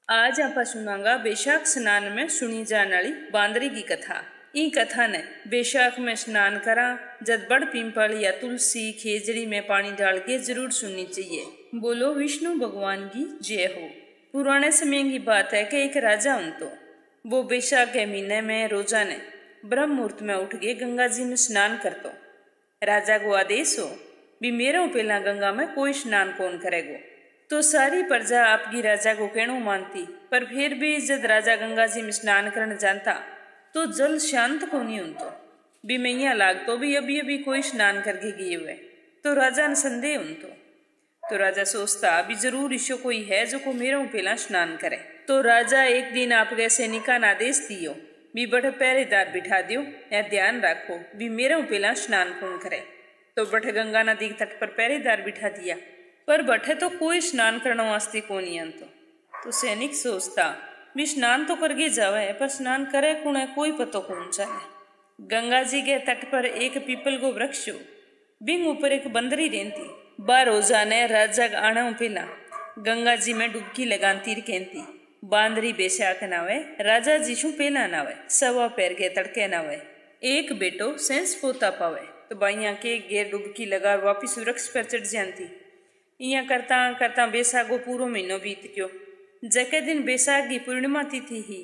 आज आप सुनांगा बैशाख स्नान में सुनी जाने वाली बांदरी की कथा। ई कथा ने बैशाख में स्नान करा जब बड़ पिंपल या तुलसी खेजड़ी में पानी डाल के जरूर सुननी चाहिए। बोलो विष्णु भगवान की जय हो। पुराने समय की बात है कि एक राजा हूं तो वो बैशाख के महीने में रोजाने ब्रह्म मुहूर्त में उठ के गंगा जी में स्नान करतो। राजा को आदेश हो भी मेरा पहला गंगा में कोई स्नान कौन करेगो। तो सारी प्रजा आपकी राजा को कहणो मानती, पर फिर भी जब राजा गंगा जी में स्नान करने जानता तो जल शांत को नहीं उनतो भी मैया लागतो भी अभी अभी कोई स्नान करके गए हुए। तो राजा ने संदेह उनतो। तो राजा सोचता भी जरूर ईशो कोई है जो को मेरा पहला स्नान करे। तो राजा एक दिन आपके सैनिका ने आदेश दियो भी बठ पहरेदार बिठा दियो या ध्यान रखो भी मेरा पहला स्नान कौन करे। तो बठ गंगा नदी के तट पर पहरेदार बिठा दिया, पर बठे तो कोई स्नान करने वास्ते को नहीं आनतो। तो सैनिक सोचता भी स्नान तो करके जावे, पर स्नान करे कौन है कोई पतो कौन चाहे। गंगा जी के तट पर एक पीपल को वृक्ष हो, बिंग ऊपर एक बंदरी रहती। बा रोजाने राजा आना पहला गंगा जी में डुबकी लगाती कहती बांदरी बैशाख नावे राजा जी शू पहला नावे सवा पैर के तड़के नावे एक बेटो सेंस पोता पावे। तो बाइया के गेर डुबकी लगा वापिस वृक्ष पर चढ़ जाती। इं करता करता बैसाख को पूरा महीनो बीत गयो। जके दिन बैसाख की पूर्णिमा तिथि ही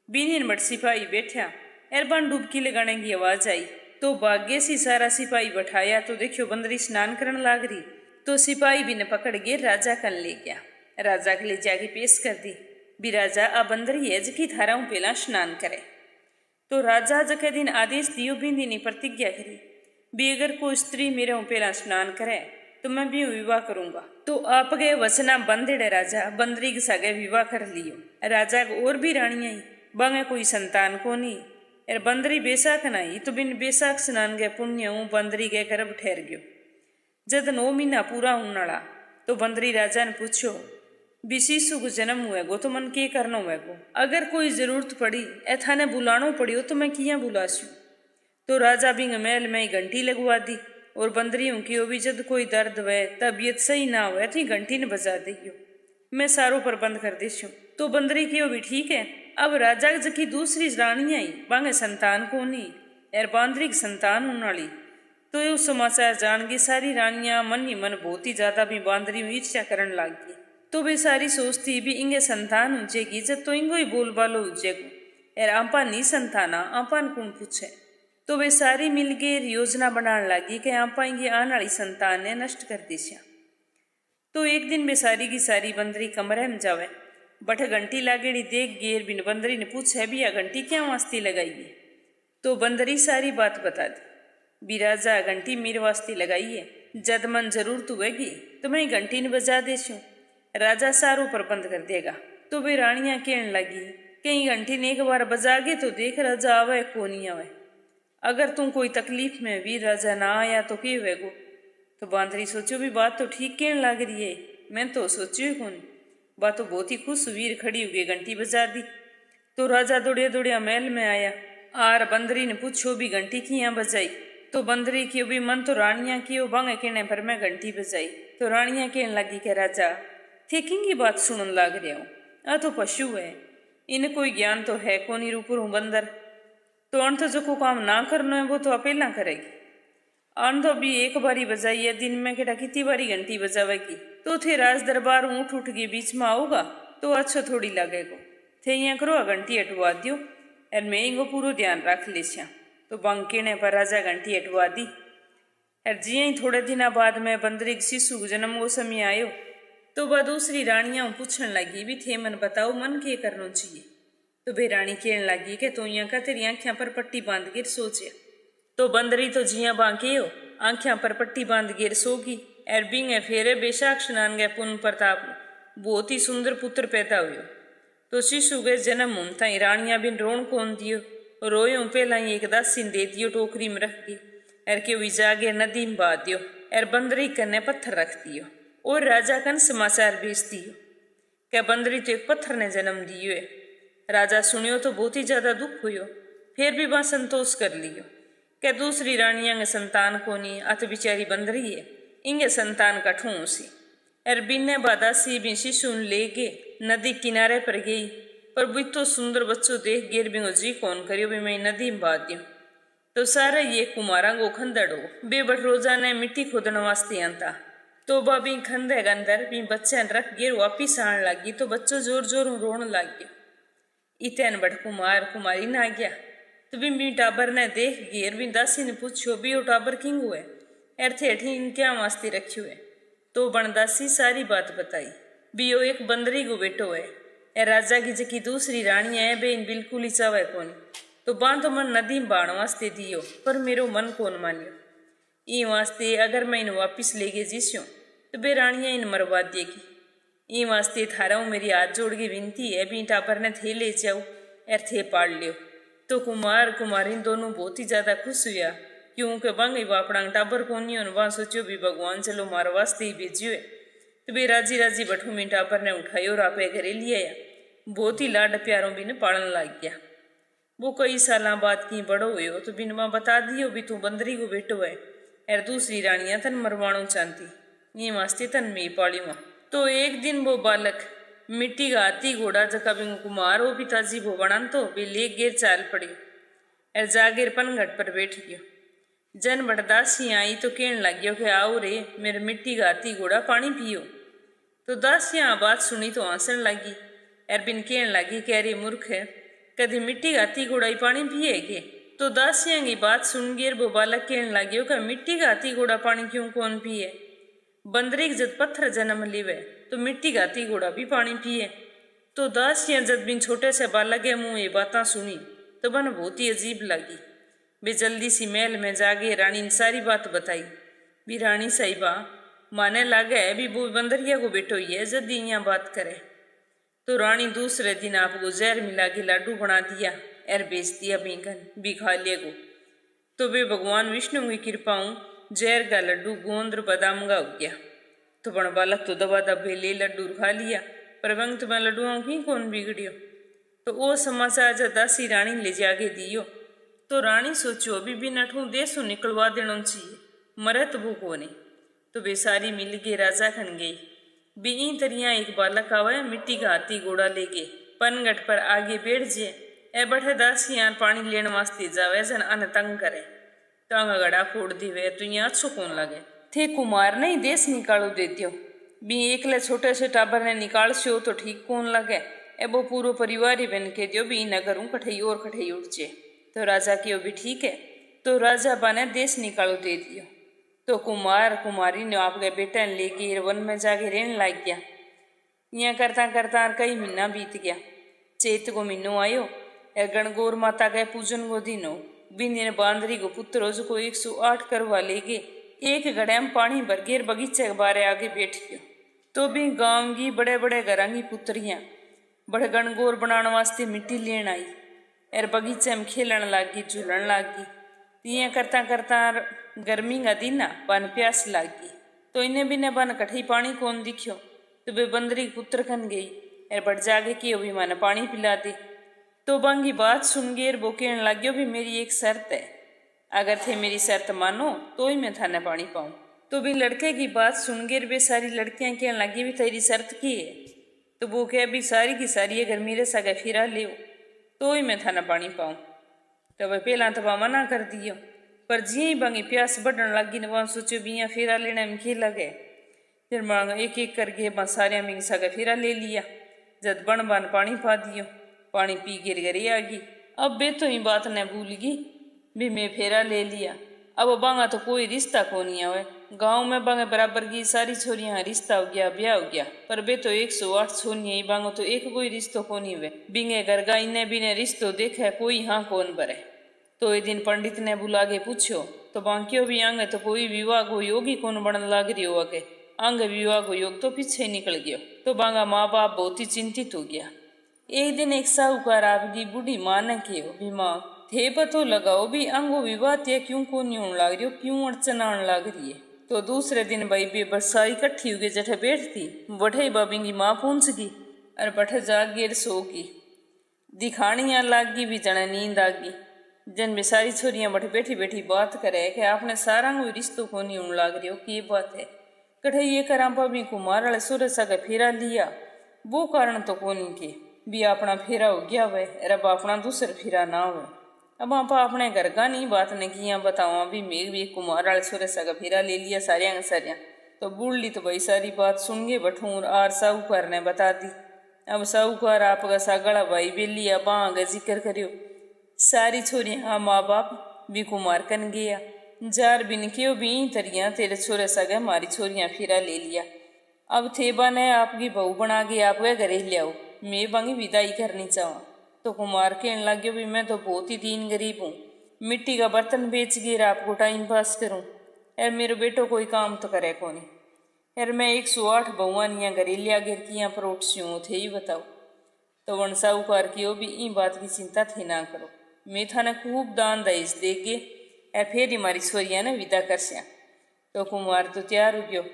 बीनीन बट सिपाही बैठा एरबान डुबकी लगाने की आवाज आई। तो भाग्य से सारा सिपाही बैठाया तो देखियो बंदरी स्नान करने लाग रही। तो सिपाही भी ने पकड़ के राजा कन ले गया। राजा के ले जाके पेश कर दी भी राजा आ बंदरी है जकी थारा पहला स्नान करे। तो राजा जके दिन आदेश दियो बिंदी ने प्रतिज्ञा करी भी अगर कोई स्त्री मेरे पहला स्नान करे तो मैं भी विवाह करूंगा। तो आपके वचना बंदेड़े राजा बंदरी के सागे विवाह कर लियो। राजा को और भी रानियां ही बांगे कोई संतान को नहीं और बंदरी बैसाख नाई तो बिन बैसाख स्नान के पुण्य बंदरी के गर्भ ठहर गयो। जद 9 महीना पूरा होना तो बंदरी राजा ने पूछो भी शिशु को जन्म हुएगो तो मन के करना हुएगो। अगर कोई जरूरत पड़ी ऐथा ने बुलानो पड़ियो तो मैं किया बुलासू। तो राजा बिंग महल में घंटी लगवा दी और बंदरियों की भी जब कोई दर्द वे तबीयत सही ना हो तो घंटी ने बजा दियो मैं सारो प्रबंध कर देशू। तो बंदरी की भी ठीक है। अब राजा जकी दूसरी रानियां ही बांगे संतान को नहीं और बांदरी की संतान होने वाली। तो ये समाचार जान के सारी रानियां मन ही मन बहुत ही ज्यादा भी बांदरी में ईर्ष्या करने लग गई। तो वे सारी सोचती भी इंगे संतान उजेगी जब तो इंगो ही बोल बालो उजेगो और आपा नहीं संताना आपन कौन पूछे। तो वे सारी मिलकर योजना बनाने लगी कि आप आएंगे आने वाली संतान ने नष्ट कर दिशा। तो एक दिन वे सारी की सारी बंदरी कमरे में जावे बठ घंटी लागेड़ी देख गेर बिन बंदरी ने पूछे भी यह घंटी क्या वास्ते लगाई है। तो बंदरी सारी बात बता दी भी राजा घंटी मेरे वास्ते लगाई है जद मन जरूरत हुएगी तो मैं घंटी ने बजा देशू राजा सारो प्रबंध कर देगा। तो वे रानियां कहने लगी कहीं घंटी ने एक बार बजा गे तो देख राजा आवे को नहीं आवे। अगर तुम कोई तकलीफ में वीर राजा ना आया तो क्या होएगो। तो बांदरी सोचो भी बात तो ठीक कहने लग रही है, मैं तो सोचो ही कौन। बात तो बहुत ही खुश वीर खड़ी हुई घंटी बजा दी। तो राजा दौड़िया दौड़िया महल में आया आर बंदरी ने पूछो भी घंटी की यहाँ बजाई। तो बंदरी की भी मन तो रानियां की बांगे कहने पर मैं घंटी बजाई। तो रानियां कहने लगी कि राजा थेकिंग की बात सुनने लग रहा हूँ आ तो पशु है इन कोई ज्ञान तो है को नहीं रूपर हूँ बंदर। तो अन तो जो को काम ना करना है वो तो अकेला करेगी। अन तो भी एक बारी बजाई है दिन में केटा कितनी बारी घंटी बजावेगी। तो थे राज दरबार ऊँट उठ के बीच में आओगा तो अच्छा थोड़ी लगेगो। थे यहाँ करो घंटी हटवा दियो और मैं इनको पूरा ध्यान रख लेश्या। तो बंकेने पर राजा घंटी हटवा दी और जिये ही थोड़े दिन बाद में बंदरी के शिशु को जन्म वो समय आयो। तो वह दूसरी रानियां पूछने लगी भी थे मन बताओ मन के करना चाहिए। तो वे रानी कहने लगी कि तू यहाँ का तेरी आंखियां पर पट्टी बांध गिर सोचे। तो बंदरी तो जिया बांके हो आंखियां पर पट्टी बांध गिर सोगी और बिंगे फेरे बैशाख स्नान गए पुन प्रताप बहुत ही सुंदर पुत्र पैदा हुयो। तो शिशु के जन्म होता ही रानियां बिन रोन कौन दियो रोयो पहला ही एक दासी दे दियो टोकरी में रख दी और के वी जागे नदी में बहा दियो और बंदरी कन्ने पत्थर रख दियो और राजा कन समाचार भेज दियो क्या बंदरी तो एक पत्थर ने जन्म दियो है। राजा सुनियो तो बहुत ही ज्यादा दुख हुयो फिर भी वह संतोष कर लियो क्या दूसरी रानियां के संतान को नहीं अत बिचारी बंदरी है इंगे संतान का ठूं सी और बिन्ने बादासी भी शिशु ले गे नदी किनारे पर गई, पर वो तो सुंदर बच्चों देख गिर बिंगो जी कौन करियो भी मैं नदी में बात दूं। तो सारा ये कुमारा गो खंदड़ो बेबट रोजाना मिट्टी खोदने वास्ते आता। तो बाबी खंदे के अंदर भी बच्चे रख गिर वापिस आने लगी, तो बच्चों जोर जोर रोने लग गया। इतने बड़ कुमार कुमारी ना गया, तो भी टाबर ने देख गिर भी दासी ने पूछो भी वो टाबर किंग हुए थे अठी इन क्या वास्ते रखियो है। तो बनदासी सारी बात बताई भी यो एक बंदरी को बेटो है, ए राजा की जकी दूसरी रानी है बे इन बिल्कुल ही चावे कोनी। तो बांधो मन नदी में बाण वास्ते दियो, पर मेरो मन कौन मानियो। ई वास्ते अगर मैं इन वापिस ले गए जीस्यो तो बे रानियां इन मरवा देगी। ई वास्ते थारा मेरी हाथ जोड़ के विनती है भी टाबर ने थे ले जाओ एर थे पाड़ लियो। तो कुमार कुमारी दोनों बहुत ही ज्यादा खुश हुआ, क्योंकि बंग अपना टाबर कोनी वहां सोचो भी भगवान चलो मारे वास्ते ही भेजियो है। तो बे राजी राजी बठू में टाबर ने उठाई और आपे घरे लिया। बहुत ही लाड प्यारों भी ने पालन लग गया। वो कई साल बाद की बड़ो हुयो तो बिन मां बता दियो भी तू बंदरी को बेटो है एर दूसरी रानियां तन मरवाणो चाहती, ये वास्ते तन में पालियो। तो एक दिन वो बालक मिट्टी का हाथी घोड़ा जका भी कुमार वो पिताजी वो बनान तो भी ले गेर चाल पड़ी एर जागेर पनघट पर बैठ गयो। जन बड़दासी आई तो कहने लग्यो कि आओ रे मेरे मिट्टी का हाथी घोड़ा पानी पियो। तो दासियां बात सुनी तो हंसन लगी एर बिन कहने लगी कह रे मूर्ख है कभी मिट्टी का हाथी घोड़ा ही पानी पिएगे। तो दासियां की बात सुन गिर वो बालक कहने लग्यो कि मिट्टी का हाथी घोड़ा पानी क्यों कौन पिए। बंदरी जब पत्थर जन्म लिवे तो मिट्टी का हाथी घोड़ा भी पानी पिए। तो दासियां जब बिन छोटे से बालक के मुंह ये बातें सुनी तो बन बहुत ही अजीब लगी। वे जल्दी सी महल में जागे रानी ने सारी बात बताई। भी रानी साहिबा माने लागे भी वो बंदरिया को बेटो ही है जब यहाँ बात करे। तो रानी दूसरे दिन आपको जहर मिला के लाडू बना दिया एर बेच दिया बीकन भी खा लिया को। तो वे भगवान विष्णु की कृपा जहर का लड्डू गोंद बादाम का हो गया। तो बण बालक तो दबा दबे ले लड्डू खा लिया, पर वंग तुम्हें लड्डुओं की कौन बिगड़ियो। तो वो समाचार जब दासी रानी ले जाके दियो तो रानी सोचो अभी भी नठू देसू निकलवा देना चाहिए, मरे तो वो को नहीं। तो वे सारी मिल के राजा खन गई। भी इन तरिया एक बालक आवे मिट्टी का हाथी घोड़ा लेके पनगट पर आगे बैठ जे ए बैठे दासियां पानी लेने वास्ते जावे जन अन तंग करे टांग गड़ा फोड़ दीवे तो यहाँ अच्छो कौन लगे। थे कुमार ने ही देश निकालो दे दियो भी एकले छोटे से टाबर ने निकाल सो तो ठीक कौन लगे। ए वो पूरा परिवार ही बन के दियो भी नगर हूँ कठई और कठई उठ जे। तो राजा की भी ठीक है। तो राजा बने देश निकालो दे दियो। तो कुमार कुमारी ने आपके बेटे लेके वन में जाके रहने लग गया। यहाँ करता करता कई महीना बीत गया। चैत को महीनो आयो गणगौर माता के पूजन को दिन हो। बिन बांदरी को पुत्र को 108 करवा लेके एक घड़े में पानी भर के बगीचे के बारे आगे बैठ गयो। तो भी गांव की बड़े बड़े घरों की पुत्रियां बड़े गणगौर बनाने वास्ते मिट्टी लेन आई और बगीचे में खेलन लागी झूलन लागी। यहाँ करता करता गर्मी का दिन बन प्यास लागी। तो इन्हें भी ने बन कठई पानी कौन दिखियो। तो वे बंदरी पुत्र खन गई और बड़ जागे कि भी माने पानी पिला दे। तो बंगी बात सुन गेर वो कहने लग्यो भी मेरी एक शर्त है, अगर थे मेरी शर्त मानो तो ही मैं थाने पानी पाऊँ। तो भी लड़के की बात सुन गेर वे सारी लड़कियां कहने लगी भी तेरी शर्त की है। तो वो कह भी सारी की सारी अगर मेरे सगे फिरा ले तो ही मैं थाना पानी पाऊँ। तो वह पहला तो वह मना कर दियो, पर जी ही बंगी प्यास बढ़ने लगी ने वहाँ सोचो भी यहाँ फेरा लेने में खेल लगे। फिर मांग एक एक करके बस सारे में सगा फेरा ले लिया। जब बन बन पानी पा दियो, पानी पी गिर गरी आ गई। अब बे तो ही बात न भूल गई भी मैं फेरा ले लिया। अब बांगा तो कोई रिश्ता को नहीं आवे। गाँव में बांगे बराबर की सारी छोरियां रिश्ता हो गया ब्याह हो गया, पर बे तो 108 छोरियां ही बांगो तो एक कोई रिश्तो को नहीं वे। बिंगे घर गा इन्हें भी ने रिश्तो देखे कोई हाँ कौन बरे। तो ये दिन पंडित ने बुला के पूछो तो बांकियो भी आंगे तो कोई विवाह को योग ही कौन बनने लग रही हो आगे। आंगे विवाह को योग तो पीछे ही निकल गयो। तो बांगा माँ बाप बहुत ही चिंतित हो गया। एक दिन एक साहूकार आपकी बूढ़ी माँ ने कहो भी माँ थे पतो लगाओ भी अंगो विवाह ते क्यों को नहीं होने लग रही हो, क्यों अड़चन आने लग रही है। तो दूसरे दिन भाई बे बरसाई इकट्ठी हो गई जठे बैठती बठे बाबी की माँ पहुंच गई और बठे जाग गेर सो की दिखानियाँ लाग गई भी जने नींद आ गई। जन में सारी छोरियां बठे बैठी बैठी बात करे कि आपने सारा कोई रिश्तों को नहीं होने लग रही हो, की बात है। कठे ये करा भाभी कुमार वाले सूरज सगे फेरा लिया वो कारण तो कोनी के भी अपना फेरा हो गया हुए रब अपना दूसर फेरा ना हो। अब आप अपने घर का नहीं बात ने किया बताओ भी मेघ भी कुमार वाले सुरे सा फेरा ले लिया सारिया सारिया। तो बूढ़ी तो भाई सारी बात सुन गए बठूर आर साहूकार ने बता दी। अब साहूकार आपका सागड़ा भाई बेली अब आगे जिक्र करियो सारी छोरियां हाँ माँ बाप भी कुमार कन गया जार बिन क्यों भी तरिया तेरे छोरे सगे मारी छोरियां फिरा ले लिया। अब थेबा ने आपकी बहू बना के आपके घरे लियाओ मैं बांगी विदाई करनी चाहूँ। तो कुमार कहने लगे भी मैं तो बहुत ही दीन गरीब हूँ मिट्टी का बर्तन बेच गिर आपको टाइम पास करूँ यार मेरे बेटो कोई काम तो करे कोनी यार मैं 108 बहुआनियाँ घरे लिया गिर किया परोट स्यूँ थे ही बताओ। तो वन साहूकार की भी इन बात की चिंता थे ना करो मैं थाने खूब दान दहेज दे के ए फिर हमारी छोरिया ने विदा कर सिया। तो कुमार तो तैयार हो गयो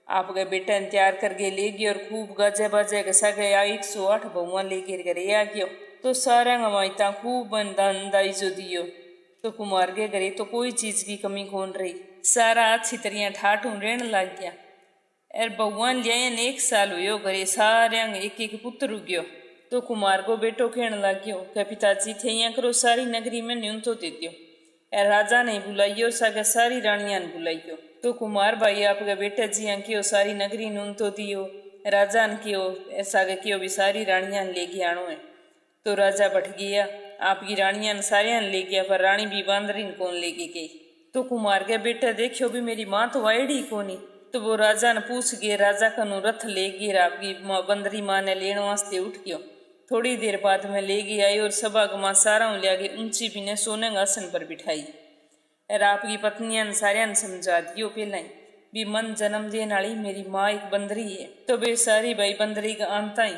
आप गए बेटा ने तैयार करके ले गयो और खूब गाजे बाजे गसा गया 108 बहुआ लेके घरे आ गयो। तो सारा गवाईता खूब दान दाइजो दियो। तो कुमार के घरे तो कोई चीज की कमी कौन रही सारा अच्छी तरह ठाठू रहने लग गया। एर बहुआ लिया 1 साल हुयो घरे सारे एक एक पुत्र उग्यो। तो कुमार को बेटो कहने लग गयो कि पिताजी थे यहाँ करो सारी नगरी में न्यून तो दे दियो ए राजा ने बुलाइयो सागे सारी रानिया ने बुलाइयो। तो कुमार भाई आपके बेटे जी यहाँ कियो सारी नगरी न्यून तो दियो राजा ने कियो ऐसा कियो भी सारी रानिया ने लेके आनो है। तो राजा बैठ गया आपकी रानिया ने सारिया ने ले गया पर रानी भी बांदरी ने कौन लेके गई। तो कुमार के बेटे देखियो भी मेरी माँ तो आईडी कोनी। तो वो राजा ने पूछ गए राजा का रथ ले गई आपकी बंदरी माँ ने लेने वास्ते उठ गयो। थोड़ी देर बाद में ले गई आई और सभागमा सारा लिया के ऊंची भी ने सोने का आसन पर बिठाई और आपकी पत्नियां ने सारिया ने समझा दियो पहला ही भी मन जन्म देने वाली मेरी माँ एक बंदरी है। तो वे सारी भाई बंदरी का आंता ही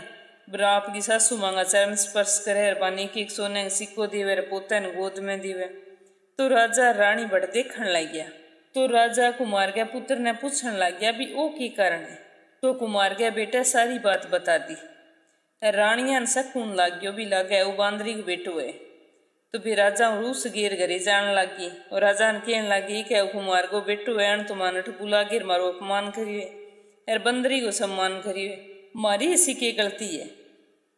बुरा आपकी सासू मांगा चरण स्पर्श करे बानी के सोने का सिक्को दीवे पोते ने गोद में दीवे। तो राजा रानी बड़ देखने लग गया। तो राजा कुमार के पुत्र ने पूछने लग गया भी ओ की कारण है। तो कुमार के बेटे सारी बात बता दी। रानिया ने सकून लग गयो भी लगे वो बांदरी को बेटो है। तो फिर राजा रूस गेर घरे जान लगी और राजा ने कहने लगी कि कुमार को बेटो है तो मान बुला गिर मारो अपमान करिए और बंदरी को सम्मान करिए मारी इसी की गलती है।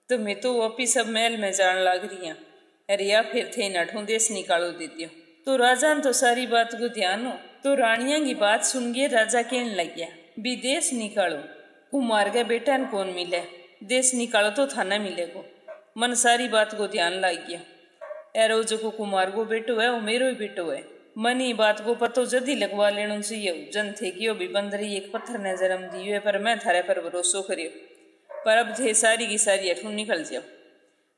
तो मैं तो वापिस सब महल में जान लग रही हूँ अरे या फिर थे नठों देश निकालो देती हूँ। तो राजा ने तो सारी बात को ध्यान हो। तो रानिया की बात सुन गए राजा कहने लग गया भी देश निकालो कुमार के बेटा ने कौन मिले देश निकालो तो थाना मिलेगो। मन सारी बात को ध्यान लग गया एरो जो को कुमार को बेटो है वो मेरो ही बेटो है मन ही बात को पतो जल्दी लगवा लेना चाहिए। जन थे कि भी बंदरी एक पत्थर ने जन्म दियो है पर मैं थारे पर भरोसो करियो पर अब थे सारी की सारी अठू निकल जाओ।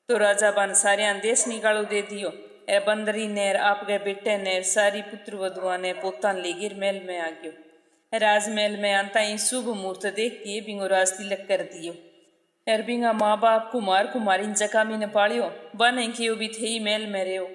तो राजा बान सारिया देश निकालो दे दियो ए बंदरी ने आपके बेटे ने सारी पुत्र वधुआ ने पोतान ले गिर महल में आ गयो। राजमहल में आता ही शुभ मुहूर्त देख के बिंगो राज तिलक कर दियो। बिंगा माँ बाप कुमार कुमारी जकामी ने पालियो बने कि भी थे ही महल में रहो।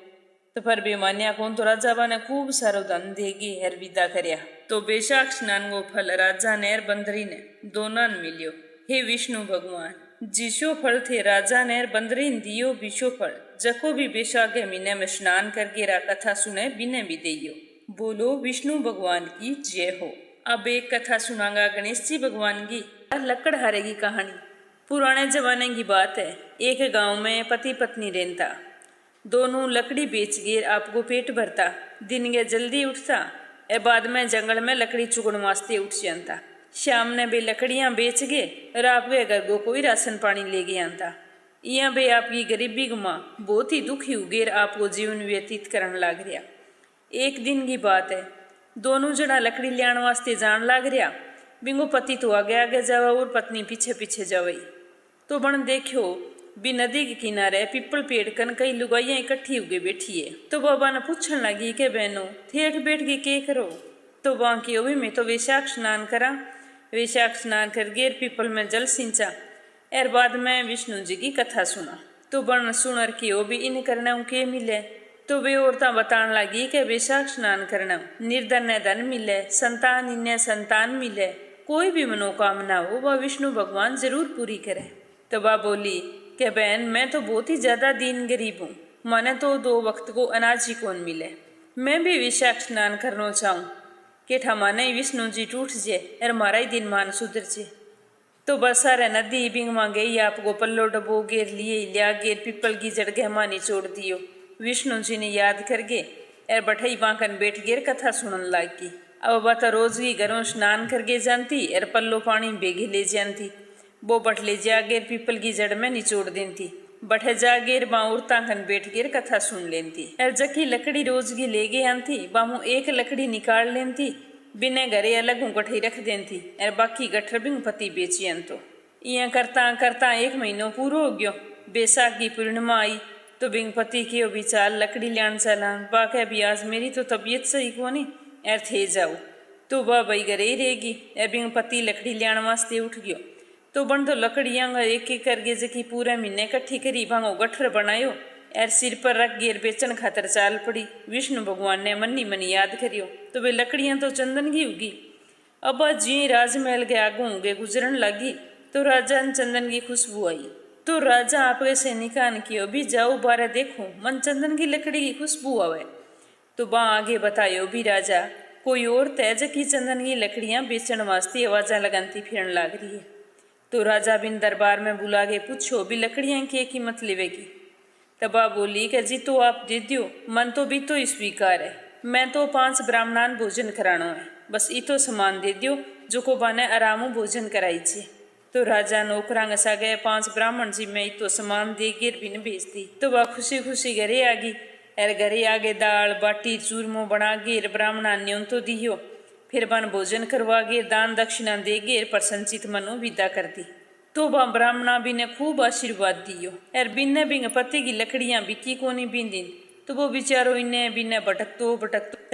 तो पर बेमानिया कौन तो राजा बने खूब सारो धन देगी हर विदा करया। तो बेशाक स्नान को फल राजा ने बंदरी ने दोनों ने मिलियो। हे विष्णु भगवान जिसो फल थे राजा ने बंदरी ने दियो विशो फल जको भी बेशाक महीने में स्नान करके रा कथा सुने बिने भी दियो। बोलो विष्णु भगवान की जय हो। अब एक कथा सुनागा गणेश जी भगवान की लकड़हारे की कहानी। पुराने जमाने की बात है। एक गांव में पति पत्नी रहता दोनों लकड़ी बेच गिर आपको पेट भरता दिन के जल्दी उठता ए बाद में जंगल में लकड़ी चुगण वास्ते उठ जाता। शाम ने बे लकड़ियां बेच गए और आपके घर को कोई राशन पानी ले गया आता। यहाँ बे आपकी गरीबी गुमा बहुत ही दुखी उगेर आपको जीवन व्यतीत करने लग रहा। एक दिन की बात है दोनों जड़ा लकड़ी लियाण वास्ते जान लग रहा। बिंगो पति तो आगे आगे जावा और पत्नी पीछे पीछे जावई। तो बन देखो भी नदी के किनारे पिपल पेड़ कन कई लुगाइयां इकट्ठी उगे बैठी है। तो बाबा ने पूछने लगी के बहनों ठेठ बैठ के के करो। तो वहाँ की भी मैं तो वैशाख स्नान करा। वैशाख स्नान कर गेर पिपल में जल सिंचा और बाद में विष्णु जी की कथा सुना। तो बन सुनर की भी इन करना के मिले। तो वे औरतें बताने लगी कि वैशाख स्नान करना निर्धन ने धन मिले संतान इन्हें संतान मिले कोई भी मनोकामना हो वह विष्णु भगवान जरूर पूरी करे। तो वह बोली कि बहन मैं तो बहुत ही ज्यादा दीन गरीब हूँ माने तो 2 वक्त को अनाज ही कौन मिले। मैं भी वैशाख स्नान करना चाहूँ कि ठमाने विष्णु जी टूट जे और मारा ही दिन मान सुधर जे। तो बस सारे नदी बिंग मां गई आपको पल्लो डबो गेर लिए लिया गेर पिपल की जड़ गहमा निचोड़ दियो। विष्णु जी ने याद कर गे एर बठई बांकन बैठ गेर कथा सुनन लागी। अब बता रोज की घरों स्नान करके जानती एर पल्लो पानी बेगे ले जानती। वो बट ले जा गेर पीपल की जड़ में निचोड़ देती। बठे जा गेर बाँ उड़ता खन बैठ गेर कथा सुन लेती। एर जकी लकड़ी रोज की ले गे आती बामू एक लकड़ी निकाल लेती बिने घरे अलग गठई रख देती एर बाकी गठर बिंग पति बेची अंतो। इं करता करता 1 महीनो पूरो हो गयो। बैसाख की पूर्णिमा आई तो बिंग पति की भी चाल लकड़ी लियान चला बाके भी आज मेरी तो तबीयत सही कोनी एर थे जाऊ तो बा बई घरे ही रहेगी। एर बिंग पति लकड़ी लियान वास्ते उठ गयो तो बन तो लकड़ियाँ एक एक करके जकी पूरे महीने कट्ठी करी भांगो गठर बनायो एर सिर पर रख गेर बेचन खातर चाल पड़ी। विष्णु भगवान ने मनी मनी याद करियो तो वे लकड़ियाँ तो चंदन की होगी। अब जी राजमहल के आगू होंगे गुजरन लगी तो राजा ने चंदन की खुशबू आई तो राजा आपके सैनिकान कियो भी जाओ बारे देखो मन चंदन की लकड़ी की खुशबू आवे। तो बा आगे बतायो भी राजा कोई और तेज की चंदन की लकड़ियाँ बेचन वास्ते आवाजा लगाती फिरन लाग रही है। तो राजा बिन दरबार में बुला के पूछो भी लकड़ियाँ की कीमत लेवेगी। तबा बोली कि जी तो आप दे दियो मन तो भी तो स्वीकार है मैं तो 5 ब्राह्मणान भोजन करानो है बस इतो सामान दे दियो जो को बाने आरामो भोजन कराई छे। तो राजा नौकरांग सा गए 5 ब्राह्मण जी में इतो सामान दे गिर बिन भेज दी। तो वह खुशी खुशी घरे आ गई एर घरे आगे दाल बाटी चूरमो बना गिर ब्राह्मणा न्यों तो दियो फिर बन भोजन करवा गिर दान दक्षिणा दे गिर पर संचित मनो विदा कर दी। तो वह ब्राह्मणा भी ने खूब आशीर्वाद दियो एर बिन्ने बिंग पति की लकड़ियां बिकी कोनी बिंदिन तो वो बेचारो इन्हें बिन्ने भटकतो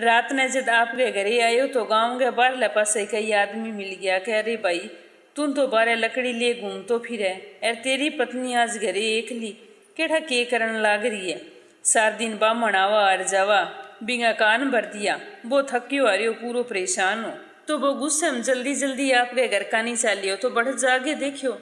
रात ने जब आपके घरे आयो तो गाँव के बाहरले पासे कई आदमी मिल गया कि अरे भाई तुम तो बारे लकड़ी ले घूम तो फिरे एर तेरी पत्नी आज घरे एकली केड़ा के करन लाग रही है। 4 दिन बामण आवा और जावा बिंगा कान भर दिया वो थक्यो हारियो पूरो परेशान हो। तो वो गुस्से में जल्दी जल्दी आपके घर का नहीं चालियो तो बढ़ जागे देखियो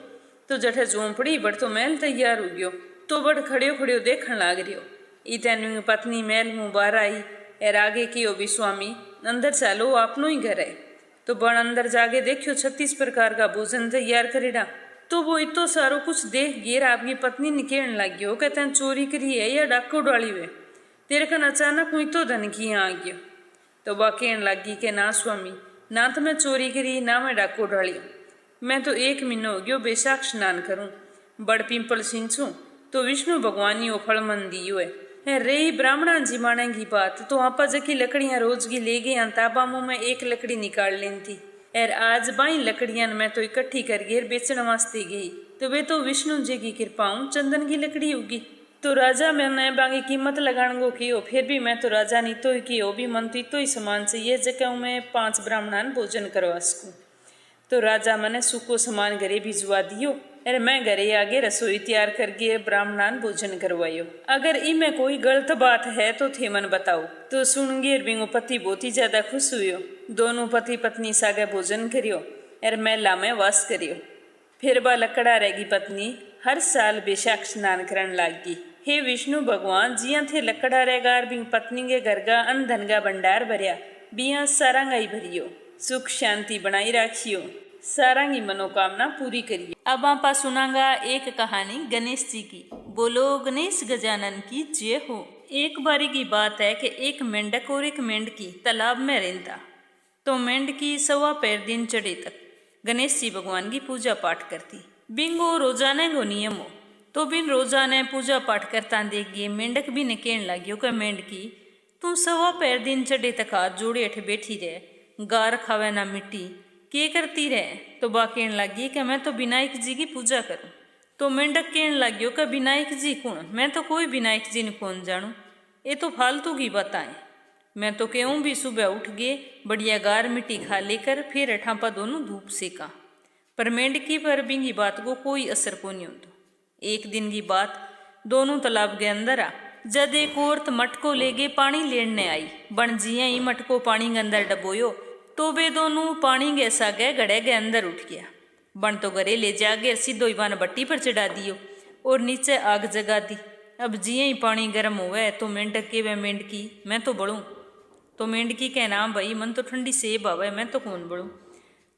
तो जठे झोंपड़ी बढ़ तो महल तैयार हो गयो तो बढ़ खड़ियो खड़ियो देखन लाग रियो। इतनी पत्नी महल मुँह बाहर आई एर आगे कियो भी स्वामी अंदर चालो आपनो ही घर है। तो बण अंदर जाके देखियो 36 प्रकार का भोजन तैयार करेड़ा। तो वो इतो सारो कुछ देख गिर आपकी पत्नी निकेरण लग गयो कहते हैं चोरी करी है या डाको डाली वे तेरे कन अचानक हुई तो धन की आ गयो। तो वह कहन लगी कि ना स्वामी ना तो मैं चोरी करी ना मैं डाको डालियो मैं तो 1 महीनो हो गयो बैसाख स्नान करूँ बड़ पिंपल सिंचूँ तो विष्णु भगवान यो फल मन दियो है। रही ब्राह्मणा जी माने की बात तो आपा जकी लकड़ियां रोज की ले गई ताबा मुँह में 1 लकड़ी निकाल लेन थी एर आज बाई लकड़ियां मैं तो इकट्ठी कर गेर बेचने वास्ते गई तो वे तो विष्णु जी की कृपाऊं चंदन की लकड़ी होगी। तो राजा मैंने बाकी कीमत लगान गो की हो फिर भी मैं तो राजा नहीं तो की हो भी मन तो ही सामान चाहिए जगह मैं 5 ब्राह्मणान भोजन करवा सकूँ। तो राजा मैंने सूखो सामान घरे भिजवा दियो अरे मैं घरे आगे रसोई तैयार करके ब्राह्मणान भोजन करवायो। अगर इनमें कोई गलत बात है तो थे मन बताओ। तो सुन गे बिंगो पति बहुत ही ज्यादा खुश हुयो दोनों पति पत्नी सागे भोजन करियो अरे मेला में वास करियो। फिर बा लकड़ा रहेगी पत्नी हर साल बैसाख स्नान करन लागी। हे विष्णु भगवान जिया थे लकड़ा रहेगा बिंग पत्नी के घर का अन्न धन का भंडार भरिया बिया सारंगाई भरियो सुख शांति बनाई राखियो सारंगी मनोकामना पूरी करिए। अब आपा सुनांगा एक कहानी गणेश जी की। बोलो गणेश गजानन की जय हो। एक बारी की बात है कि एक मेंढक और एक मेंढकी तालाब में रहता। तो मेंढकी 1.25 पैर दिन चढ़े तक गणेश जी भगवान की पूजा पाठ करती। बिंगो रोजाने को नियम हो तो बिन रोजाने पूजा पाठ करता देख गए मेंढक भी ने कहन लगियो कि मेंढकी तू 1.25 पैर दिन चढ़े तक हाथ जोड़े अठ बैठी रहे गार खावे ना मिट्टी के करती रहे। तो बा कहन लगी कि मैं तो विनायक जी की पूजा करूं। तो मेंढक कहन लगियो कि विनायक जी कौन मैं तो कोई विनायक जी ने कौन जानू ये तो फालतू की बताएं। मैं तो क्यों भी सुबह उठ गए बढ़िया गार मिट्टी खा लेकर फिर अठापा दोनों धूप सेका पर मेंढकी पर बिंगी बात को कोई असर को नहीं होता। एक दिन की बात दोनों तालाब के अंदर आ जद एक औरत मटको ले गए पानी लेने आई बन जिया ही मटको पानी के अंदर डबोयो तो वे दोनों पानी के सागे गड़े के अंदर उठ गया बन तो घरे ले जाके सीधो इवान भट्टी पर चढ़ा दियो और नीचे आग जगा दी। अब जिये ही पानी गर्म हुआ तो मेंढक के वे मेंढकी मैं तो बड़ूँ। तो मेंढकी कह ना भाई मन तो ठंडी सेब आवे मैं तो कौन बड़ूँ।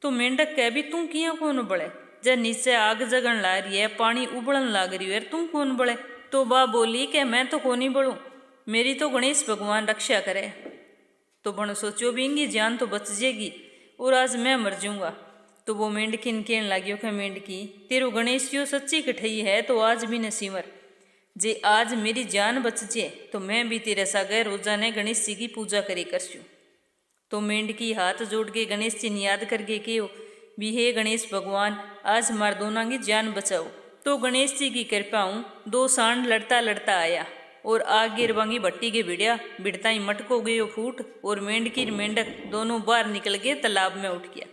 तो मेंढक कह भी तू किया कौन बड़े जब नीचे आग जगन ला रही है, पानी उबलन लाग रही है, तुम कौन बड़े? तो बा बोली कि मैं तो कोनी बड़ू, मेरी तो गणेश भगवान रक्षा करे। तो बण सोचो भी इनकी जान तो बच जाएगी और आज मैं मर जाऊंगा। तो वो मेंढकी ने कहने लगी कि मेंढकी, तेरो गणेश यो सच्ची कठई है तो आज भी न सिमर, जे आज मेरी जान बच जाए तो मैं भी तेरे सागे रोजाने गणेश जी की पूजा करी करसूँ। तो मेंढकी हाथ जोड़ के गणेश जी ने याद करके कहो भी हे गणेश भगवान, आज हमार दोनों की जान बचाओ। तो गणेश जी की कृपा हूँ 2 सांड लड़ता लड़ता आया और आग गिरवांगी भट्टी के भिड़िया, भिड़ता ही मटको गयो फूट और मेंढकी मेंढक दोनों बाहर निकल के तालाब में उठ गया।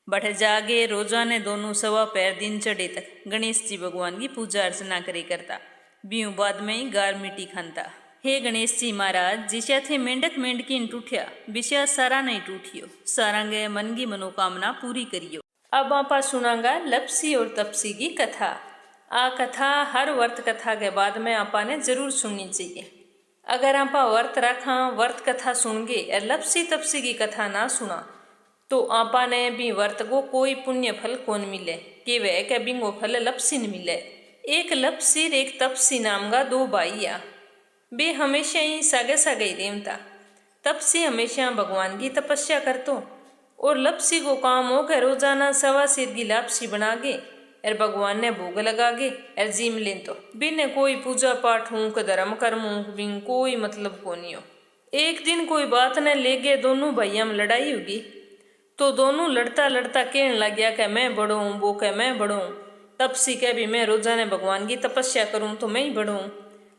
बठ जागे रोजाने दोनों सवा पैर दिन चढ़े तक गणेश जी भगवान की पूजा अर्चना करे करता, बीऊ बाद में ही गार मिट्टी खानता। हे गणेश जी महाराज, जिसे थे मेंढक मेंढकी न टूठिया, विषया सारा नहीं टूठियो, सारंगे मन की मनोकामना पूरी करियो। अब आपा सुनांगा लपसी और तपसी की कथा। आ कथा हर वर्त कथा के बाद में आपा ने जरूर सुननी चाहिए। अगर आपा वर्त रखा, वर्त कथा सुन गए और लपसी तपसी की कथा ना सुना तो आपा ने भी वर्त को कोई पुण्य फल कौन मिले, कि वह के बिंगो फल लपसी न मिले। एक लपसी एक तपसी नाम का 2 भाईया, बे हमेशा ही सागे सागे ही रेमता। तपसी हमेशा भगवान की तपस्या करतो और लपसी को काम हो कर रोजाना सवा सिर की लापसी बना गे और भगवान ने भोग लगा गे और जीम लें। तो बिन कोई पूजा पाठ हूँ क धर्म कर्म हूँ बिन कोई मतलब को नहीं हो। एक दिन कोई बात न ले गए, दोनों भैया में लड़ाई होगी। तो दोनों लड़ता लड़ता कहने लग गया कि मैं बड़ो हूँ, वो कह मैं बड़ो हूँ। तपसी कह भी मैं रोजाना भगवान की तपस्या करूँ तो मैं ही बड़ो हूँ।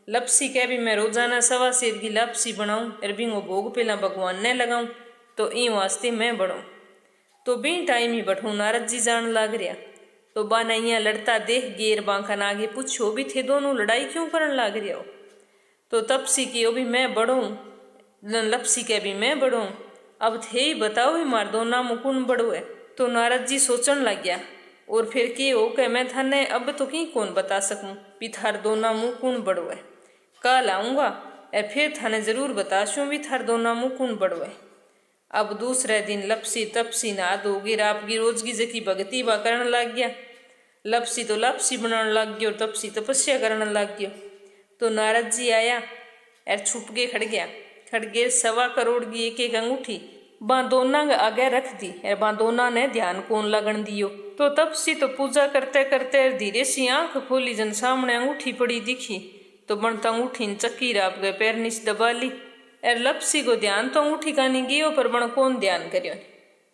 लपसी कह भी मैं रोजाना सवा सेर की लापसी बनाऊँ और बिंगो भोग पहला भगवान ने लगाऊँ तो ई वास्ते मैं बढ़ूँ। तो बी टाइम ही बैठू नारद जी जान लाग रहा। तो बानैया लड़ता देख गेर बांखन आगे पूछो भी थे दोनों लड़ाई क्यों करन लाग रहा हो। तो तपसी की भी मैं बढ़ूँ, लपसी के भी मैं बढ़ूँ, अब थे ही बताओ ही मार दो ना मुकुन बढ़ो है। तो नारद जी सोचन लग गया और फिर के हो कि मैं थाने अब तो की कौन बता सकूँ भी थार दोना मुँह कौन बढ़ो है। कल आऊँगा और फिर थाने जरूर बताशूँ भी थार दोना मुँह कौन बढ़ो है। अब दूसरे दिन लपसी तपसी ना दोगी आपकी रोज की जकी भगती बा करने लग गया। लपसी तो लापसी बनाने लग गया और तपसी तपस्या करने लग गया। तो नारद जी आया और छुप के खड़ गया। खड़ गए 1.25 करोड़ की एक अंगूठी बा दोना आगे रख दी और बा दोना ने ध्यान कौन लगन दियो। तो तपसी तो पूजा करते करते धीरे सी आंख खोली, जन सामने अंगूठी पड़ी दिखी तो बनता अंगूठी चक्की राप गए पैर नीच दबा ली। और लपसी को ध्यान तो अंगूठी का नहीं गियो पर बण कौन ध्यान करियो।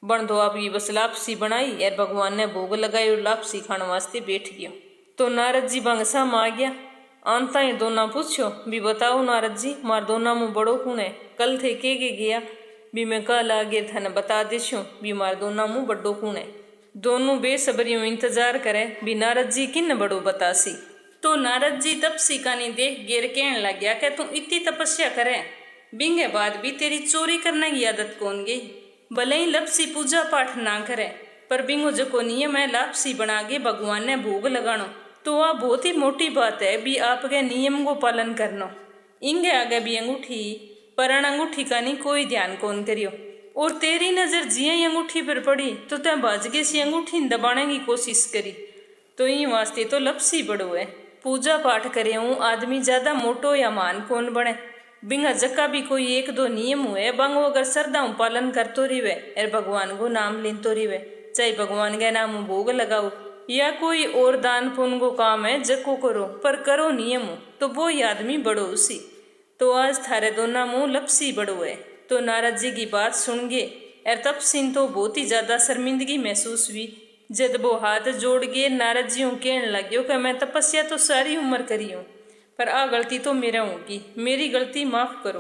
बण तो आप ये बस लापसी बनाई और भगवान ने भोग लगाई और लापसी खाने वास्ते बैठ गयो। तो नारद जी बंगसा में आ गया। आंता ही दोना पूछो भी बताओ नारद जी, मार दोना मुँह बड़ो कौन है, कल थे के गया भी मैं कल आ गया थाने बता देशो भी मार दोना मुँह बड़ो कौन है। दोनों बेसब्रियों इंतजार करे भी नारद जी किन बड़ो बतासी। तो नारद जी तपसी का नहीं देख गेर कहने लग गया कि तू इतनी तपस्या करे बिंगे बाद भी तेरी चोरी करने की आदत कौन गई। भले ही लपसी पूजा पाठ ना करे पर बिंगो जो नियम है लापसी बना के भगवान ने भोग लगानो तो वह बहुत ही मोटी बात है भी आपके नियम को पालन करना। इंगे आगे भी अंगूठी पर अंगूठी का नहीं कोई ध्यान कौन करियो और तेरी नजर जिये अंगूठी पर पड़ी तो तै बाजगे सी अंगूठी दबाने की कोशिश करी। तो ई वास्ते तो लपसी बड़ो है। पूजा पाठ करे हूँ आदमी ज्यादा मोटो या मान कौन बने। बिंगा जक्का भी कोई 1-2 नियम हुए बंगो अगर श्रद्धा पालन करतो रिवे और भगवान को नाम लेतो रिवे, चाहे भगवान के नाम भोग लगाओ या कोई और दान पुण्य को काम है जको करो पर करो नियम तो वो ही आदमी बड़ो उसी। तो आज थारे दोना मुँह लपसी बड़ो है। तो नारद जी की बात सुन गए और तपसी तो बहुत ही ज्यादा शर्मिंदगी महसूस हुई। जब वो हाथ जोड़ गए नारद जी कहने लगे कि मैं तपस्या तो सारी उम्र करी हूँ पर आ गलती तो मेरा होगी, मेरी गलती माफ करो।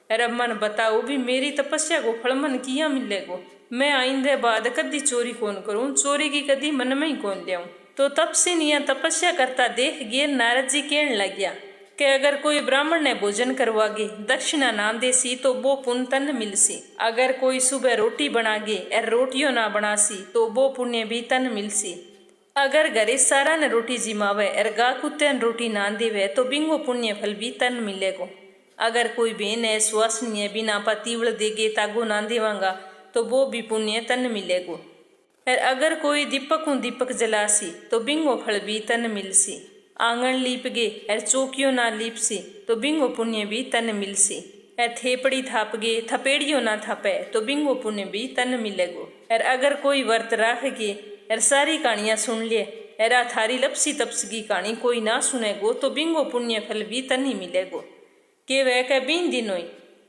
अरे अब मन बताओ भी मेरी तपस्या को फल मन किया मिलेगो। मैं आइंदे बाद कदी चोरी कौन करूँ, चोरी की कदी मन में ही कौन ले आऊँ। तो तपसी निया तपस्या करता देख गए नारद जी कहने लग गया कि अगर कोई ब्राह्मण ने भोजन करवागे दक्षिणा ना देसी तो वो पुण्य तन मिलसी। अगर कोई सुबह रोटी बनागे और रोटियों ना बनासी तो वो पुण्य भी तन मिलसी। अगर घरे सारा ने रोटी जिमावे और गा कुत्ते ने रोटी ना देवे तो बिंगो पुण्य फल भी तन मिलेगो। अगर कोई बेन है सुवासनीय बिना पा तीवड़ देगे तागो ना देवांगा तो वो भी पुण्य तन मिलेगो। और अगर कोई दीपक जलासी तो बिंगो फल भी तन मिलसी। आंगन लीप गे और चौकियो ना लीपसी तो बिंगो पुण्य भी तन मिलसी। और थेपड़ी थाप गे थपेड़ियो ना थापे तो बिंगो पुण्य भी तन मिलेगो। और अगर कोई व्रत राख गे और सारी कहानियां सुन ले और थारी लपसी तपस की कहानी कोई ना सुनेगो तो बिंगो पुण्य फल भी तन ही मिलेगो। के वह के 20 दिनों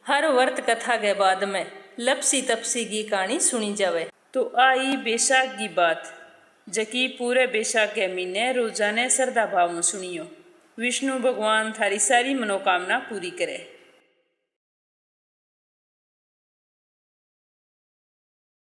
हर व्रत कथा के बाद में लपसी तपसी की कहानी सुनी जावे। तो आई बैसाख की बात, जकी पूरे बैसाख के महीने रोजाने श्रद्धा भाव में सुनियो। विष्णु भगवान थारी सारी मनोकामना पूरी करे।